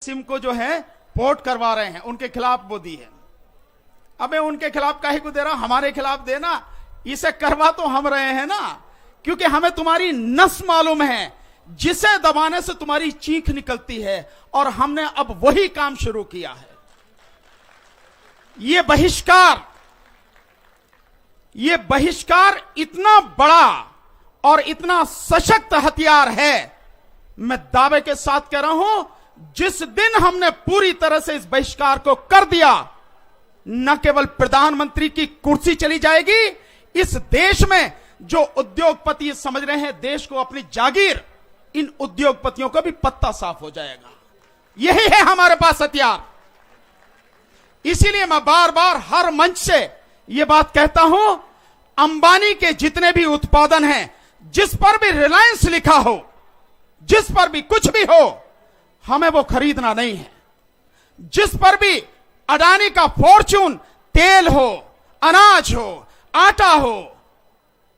SIM को जो है पोर्ट करवा रहे हैं, उनके खिलाफ वो दी है। अबे उनके खिलाफ काहे को दे रहा, हमारे खिलाफ देना। इसे करवा तो हम रहे हैं ना, क्योंकि हमें तुम्हारी नस मालूम है जिसे दबाने से तुम्हारी चीख निकलती है, और हमने अब वही काम शुरू किया है। ये बहिष्कार इतना बड़ा और इतना सशक्त हथियार है, मैं दावे के साथ कह रहा हूं, जिस दिन हमने पूरी तरह से इस बहिष्कार को कर दिया, न केवल प्रधानमंत्री की कुर्सी चली जाएगी, इस देश में जो उद्योगपति समझ रहे हैं देश को अपनी जागीर, इन उद्योगपतियों का भी पत्ता साफ हो जाएगा। यही है हमारे पास हथियार। इसीलिए मैं बार बार हर मंच से यह बात कहता हूं, अंबानी के जितने भी उत्पादन हैं, जिस पर भी रिलायंस लिखा हो, जिस पर भी कुछ भी हो, हमें वो खरीदना नहीं है। जिस पर भी अडानी का फॉर्च्यून तेल हो, अनाज हो, आटा हो,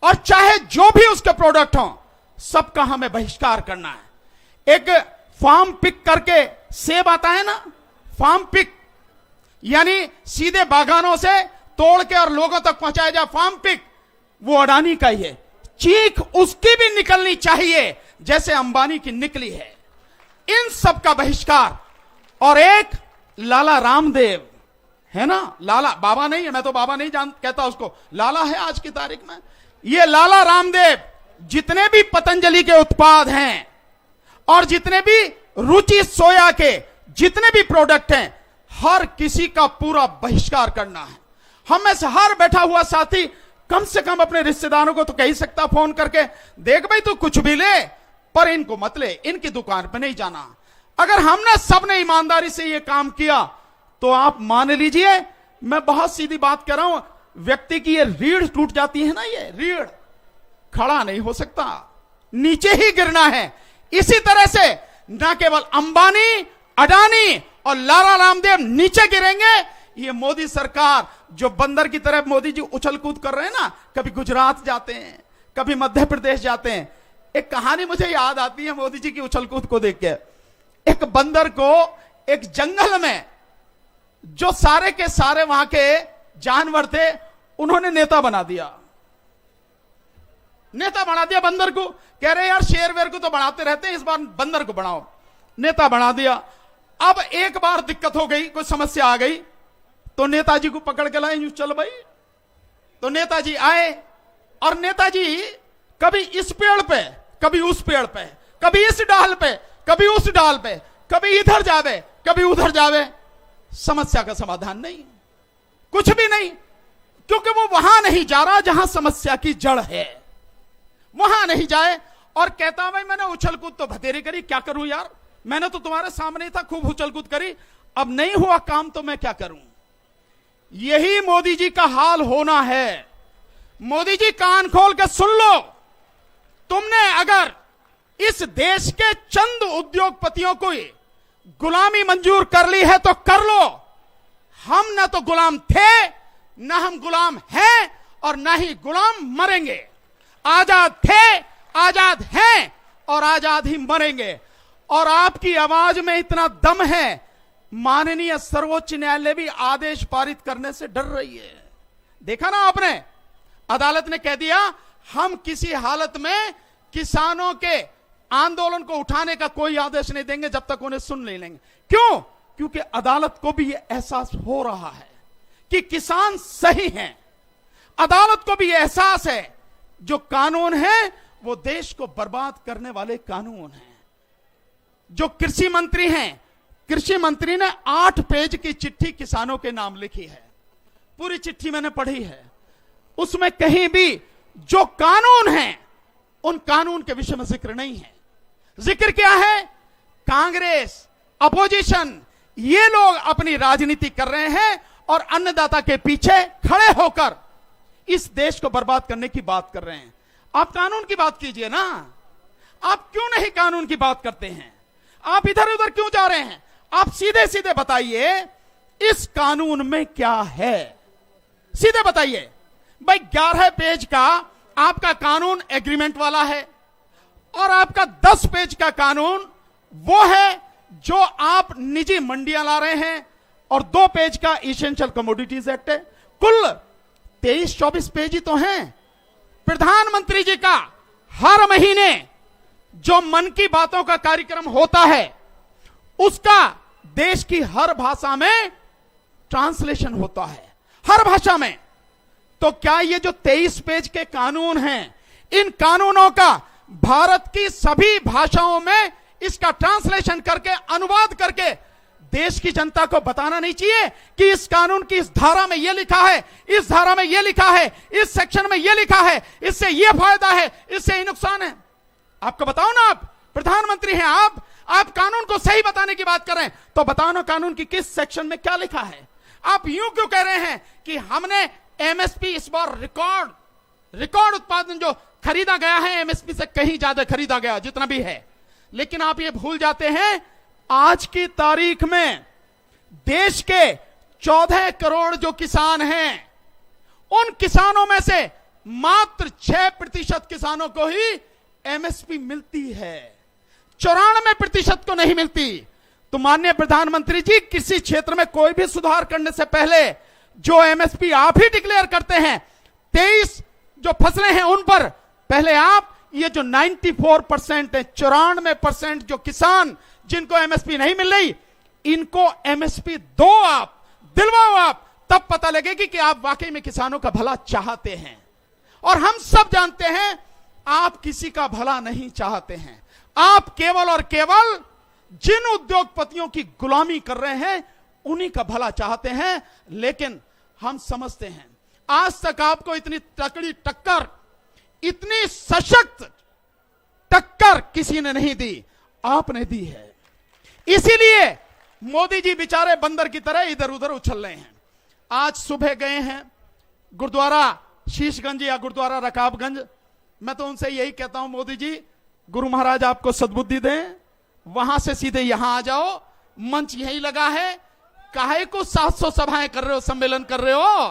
और चाहे जो भी उसके प्रोडक्ट हो, सबका हमें बहिष्कार करना है। एक फार्म पिक करके सेब आता है ना, फार्म पिक यानी सीधे बागानों से तोड़ के और लोगों तक पहुंचाया जाए, फार्म पिक, वो अडानी का ही है। चीख उसकी भी निकलनी चाहिए जैसे अंबानी की निकली है। इन सब का बहिष्कार। और एक लाला रामदेव है ना, लाला बाबा नहीं है, मैं तो बाबा नहीं कहता उसको, लाला है आज की तारीख में। ये लाला रामदेव जितने भी पतंजलि के उत्पाद हैं और जितने भी रुचि सोया के जितने भी प्रोडक्ट हैं, हर किसी का पूरा बहिष्कार करना है। हम में से हर बैठा हुआ साथी कम से कम अपने रिश्तेदारों को तो कह ही सकता फोन करके, देख भाई तू कुछ भी ले पर इनको मत ले, इनकी दुकान पर नहीं जाना। अगर हमने सबने ईमानदारी से यह काम किया तो आप मान लीजिए, मैं बहुत सीधी बात कर रहा हूं, व्यक्ति की ये रीढ़ टूट जाती है ना, ये रीढ़ खड़ा नहीं हो सकता, नीचे ही गिरना है। इसी तरह से न केवल अंबानी, अडानी और लाला रामदेव नीचे गिरेंगे, ये मोदी सरकार जो बंदर की तरह मोदी जी उछल कूद कर रहे हैं ना, कभी गुजरात जाते हैं, कभी मध्य प्रदेश जाते हैं। एक कहानी मुझे याद आती है मोदी जी की उछल कूद को देख के। एक बंदर को एक जंगल में जो सारे के सारे वहां के जानवर थे, उन्होंने नेता बना दिया। नेता बना दिया बंदर को। कह रहे यार शेर वेर को तो बनाते रहते हैं, इस बार बंदर को बनाओ। नेता बना दिया। अब एक बार दिक्कत हो गई, कोई समस्या आ गई, तो नेताजी को पकड़ के लाए, यूं चल भाई। तो नेताजी आए और नेताजी कभी इस पेड़ पे, कभी उस पेड़ पे, कभी इस डाल पे, कभी उस डाल पे, कभी इधर जावे, कभी उधर जावे। समस्या का समाधान नहीं, कुछ भी नहीं, क्योंकि वो वहां नहीं जा रहा जहां समस्या की जड़ है, वहां नहीं जाए। और कहता भाई मैंने उछल कूद तो बतेरी करी, क्या करूं यार, मैंने तो तुम्हारे सामने ही था, खूब उछल कूद करी, अब नहीं हुआ काम तो मैं क्या करूं। यही मोदी जी का हाल होना है। मोदी जी कान खोल के सुन लो, तुमने अगर इस देश के चंद उद्योगपतियों को गुलामी मंजूर कर ली है तो कर लो। हम न तो गुलाम थे, न हम गुलाम हैं, और न ही गुलाम मरेंगे। आजाद थे, आजाद हैं, और आजाद ही मरेंगे। और आपकी आवाज में इतना दम है, माननीय सर्वोच्च न्यायालय भी आदेश पारित करने से डर रही है। देखा ना आपने, अदालत ने कह दिया हम किसी हालत में किसानों के आंदोलन को उठाने का कोई आदेश नहीं देंगे जब तक उन्हें सुन नहीं लेंगे। क्यों? क्योंकि अदालत को भी यह एहसास हो रहा है कि किसान सही हैं। अदालत को भी यह एहसास है जो कानून है वो देश को बर्बाद करने वाले कानून हैं। जो कृषि मंत्री हैं, कृषि मंत्री ने 8 पेज की चिट्ठी किसानों के नाम लिखी है। पूरी चिट्ठी मैंने पढ़ी है। उसमें कहीं भी जो कानून है उन कानून के विषय में जिक्र नहीं है। जिक्र क्या है? कांग्रेस, अपोजिशन, ये लोग अपनी राजनीति कर रहे हैं और अन्नदाता के पीछे खड़े होकर इस देश को बर्बाद करने की बात कर रहे हैं। आप कानून की बात कीजिए ना, आप क्यों नहीं कानून की बात करते हैं? आप इधर उधर क्यों जा रहे हैं? आप सीधे सीधे बताइए इस कानून में क्या है, सीधे बताइए। भाई 11 पेज का आपका कानून एग्रीमेंट वाला है और आपका 10 पेज का कानून वो है जो आप निजी मंडियां ला रहे हैं और 2 पेज का इसेंशियल कमोडिटीज एक्ट है, कुल 23-24 पेज ही तो हैं। प्रधानमंत्री जी का हर महीने जो मन की बातों का कार्यक्रम होता है उसका देश की हर भाषा में ट्रांसलेशन होता है, हर भाषा में। तो क्या ये जो 23 पेज के कानून हैं, इन कानूनों का भारत की सभी भाषाओं में इसका ट्रांसलेशन करके, अनुवाद करके देश की जनता को बताना नहीं चाहिए कि इस कानून की इस धारा में यह लिखा है, इस धारा में यह लिखा है, इस सेक्शन में यह लिखा है, इससे यह फायदा है, इससे ये नुकसान है? आपको बताओ ना, आप प्रधानमंत्री हैं, आप कानून को सही बताने की बात कर रहे हैं, तो बताओ ना कानून की किस सेक्शन में क्या लिखा है। आप यूं क्यों कह रहे हैं कि हमने एमएसपी इस बार रिकॉर्ड उत्पादन जो खरीदा गया है, एमएसपी से कहीं ज्यादा खरीदा गया जितना भी है, लेकिन आप ये भूल जाते हैं आज की तारीख में देश के 14 करोड़ जो किसान हैं, उन किसानों में से मात्र 6% किसानों को ही एमएसपी मिलती है, 94% को नहीं मिलती। तो माननीय प्रधानमंत्री जी, किसी क्षेत्र में कोई भी सुधार करने से पहले जो एमएसपी आप ही डिक्लेयर करते हैं, 23 जो फसलें हैं उन पर पहले आप ये जो 94% है, 94% जो किसान जिनको एमएसपी नहीं मिल रही, इनको एमएसपी दो, आप दिलवाओ, आप तब पता लगेगी कि आप वाकई में किसानों का भला चाहते हैं। और हम सब जानते हैं आप किसी का भला नहीं चाहते हैं, आप केवल और केवल जिन उद्योगपतियों की गुलामी कर रहे हैं उन्हीं का भला चाहते हैं। लेकिन हम समझते हैं आज तक आपको इतनी तकड़ी टक्कर, इतनी सशक्त टक्कर किसी ने नहीं दी, आपने दी है। इसीलिए मोदी जी बेचारे बंदर की तरह इधर उधर उछल रहे हैं। आज सुबह गए हैं गुरुद्वारा शीशगंज या गुरुद्वारा रकाबगंज, मैं तो उनसे यही कहता हूं, मोदी जी गुरु महाराज आपको सद्बुद्धि दें, वहां से सीधे यहां आ जाओ, मंच यही लगा है, काहे को 700 सभाएं कर रहे हो, सम्मेलन कर रहे हो,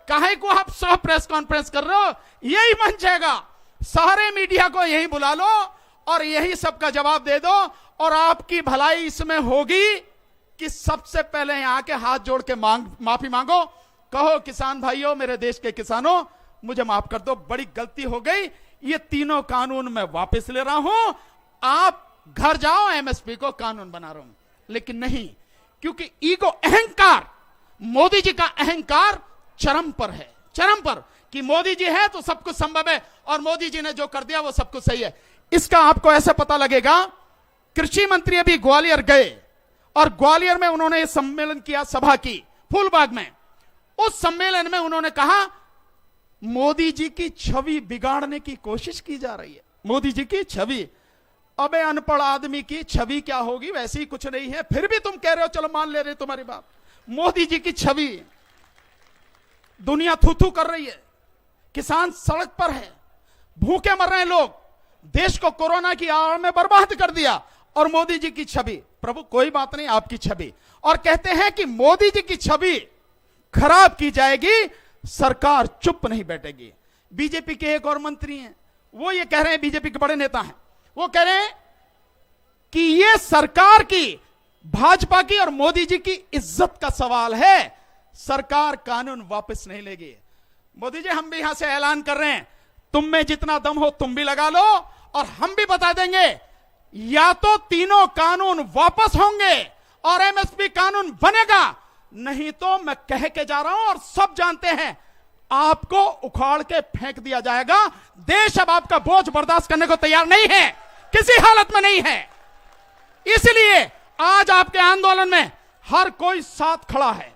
काहे को आप 100 प्रेस कॉन्फ्रेंस कर रहे हो, यही मंच हैगा, सारे मीडिया को यही बुला लो और यही सबका जवाब दे दो। और आपकी भलाई इसमें होगी कि सबसे पहले यहां के हाथ जोड़ के माफी मांगो, कहो किसान भाइयों, मेरे देश के किसानों, मुझे माफ कर दो, बड़ी गलती हो गई, ये तीनों कानून मैं वापस ले रहा हूं, आप घर जाओ, एमएसपी को कानून बना रहा हूं। लेकिन नहीं, क्योंकि ईगो, अहंकार, मोदी जी का अहंकार चरम पर है, चरम पर, कि मोदी जी है तो सब कुछ संभव है और मोदी जी ने जो कर दिया वो सब कुछ सही है। इसका आपको ऐसा पता लगेगा, कृषि मंत्री अभी ग्वालियर गए और ग्वालियर में उन्होंने सम्मेलन किया, सभा की फूलबाग में। उस सम्मेलन में उन्होंने कहा मोदी जी की छवि बिगाड़ने की कोशिश की जा रही है। मोदी जी की छवि, अबे अनपढ़ आदमी की छवि क्या होगी, वैसी कुछ नहीं है, फिर भी तुम कह रहे हो, चलो मान ले रहे तुम्हारी बात। मोदी जी की छवि, दुनिया थू थू कर रही है, किसान सड़क पर है, भूखे मर रहे हैं लोग, देश को कोरोना की आड़ में बर्बाद कर दिया, और मोदी जी की छवि, प्रभु कोई बात नहीं, आपकी छवि, और कहते हैं कि मोदी जी की छवि खराब की जाएगी, सरकार चुप नहीं बैठेगी। बीजेपी के एक और मंत्री हैं, वो ये कह रहे हैं, बीजेपी के बड़े नेता हैं, वो कह रहे हैं कि ये सरकार की, भाजपा की और मोदी जी की इज्जत का सवाल है, सरकार कानून वापस नहीं लेगी। मोदी जी, हम भी यहां से ऐलान कर रहे हैं, तुम में जितना दम हो तुम भी लगा लो, और हम भी बता देंगे, या तो तीनों कानून वापस होंगे और एमएसपी कानून बनेगा, नहीं तो मैं कह के जा रहा हूं और सब जानते हैं, आपको उखाड़ के फेंक दिया जाएगा। देश अब आपका बोझ बर्दाश्त करने को तैयार नहीं है, किसी हालत में नहीं है। इसलिए आज आपके आंदोलन में हर कोई साथ खड़ा है,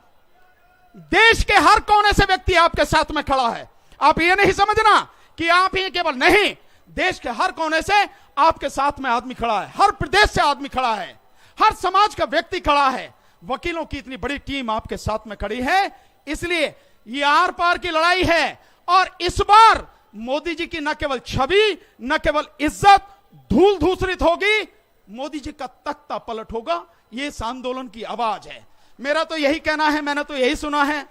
देश के हर कोने से व्यक्ति आपके साथ में खड़ा है। आप ये नहीं समझना कि आप ही केवल, नहीं, देश के हर कोने से आपके साथ में आदमी खड़ा है, हर प्रदेश से आदमी खड़ा है, हर समाज का व्यक्ति खड़ा है, वकीलों की इतनी बड़ी टीम आपके साथ में खड़ी है। इसलिए ये आर पार की लड़ाई है, और इस बार मोदी जी की न केवल छवि, न केवल इज्जत धूल धूसरित होगी, मोदी जी का तख्ता पलट होगा। ये इस आंदोलन की आवाज है। मेरा तो यही कहना है, मैंने तो यही सुना है,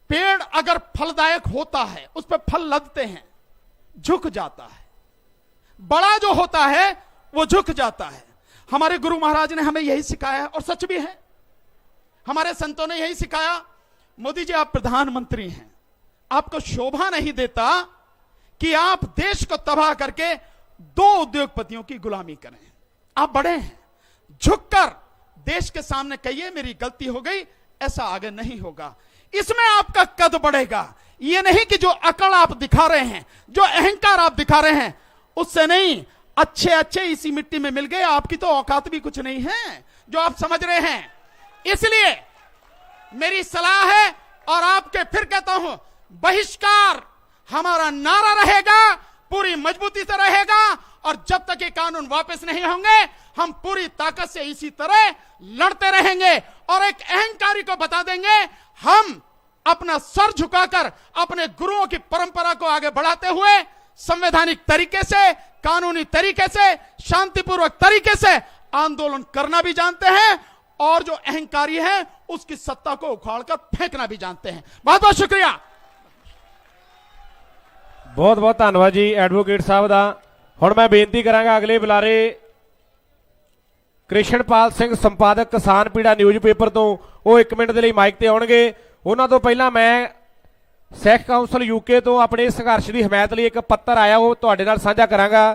पेड़ अगर फलदायक होता है, उस पर फल लगते हैं, झुक जाता है, बड़ा जो होता है वो झुक जाता है। हमारे गुरु महाराज ने हमें यही सिखाया है और सच भी है, हमारे संतों ने यही सिखाया। मोदी जी, आप प्रधानमंत्री हैं, आपको शोभा नहीं देता कि आप देश को तबाह करके दो उद्योगपतियों की गुलामी करें। आप बड़े हैं, झुककर देश के सामने कहिए मेरी गलती हो गई, ऐसा आगे नहीं होगा। इसमें आपका कद बढ़ेगा। यह नहीं कि जो अकड़ आप दिखा रहे हैं, जो अहंकार आप दिखा रहे हैं, उससे नहीं। अच्छे अच्छे इसी मिट्टी में मिल गए, आपकी तो औकात भी कुछ नहीं है जो आप समझ रहे हैं। इसलिए मेरी सलाह है, और आपके फिर कहता हूं, बहिष्कार हमारा नारा रहेगा, पूरी मजबूती से रहेगा, और जब तक ये कानून वापस नहीं होंगे हम पूरी ताकत से इसी तरह लड़ते रहेंगे। और एक अहंकारी को बता देंगे, हम अपना सर झुकाकर अपने गुरुओं की परंपरा को आगे बढ़ाते हुए संवैधानिक तरीके से, कानूनी तरीके से, शांतिपूर्वक तरीके से आंदोलन करना भी जानते हैं, और जो अहंकारी है उसकी सत्ता को उखाड़कर फेंकना भी जानते हैं। बहुत बहुत शुक्रिया। बहुत बहुत धन्यवाद जी एडवोकेट साहब का। हुण मैं बेनती करांगा अगले बुलारे कृष्णपाल सिंह संपादक किसान पीड़ा न्यूज़ पेपर तो वो 1 मिनट के लिए माइक ते आउणगे। उन्हां तो पहला मैं सिख काउंसिल यूके तो अपने संघर्ष की हमायत लिए एक पत्र आया वो तुहाडे नाल साझा करांगा।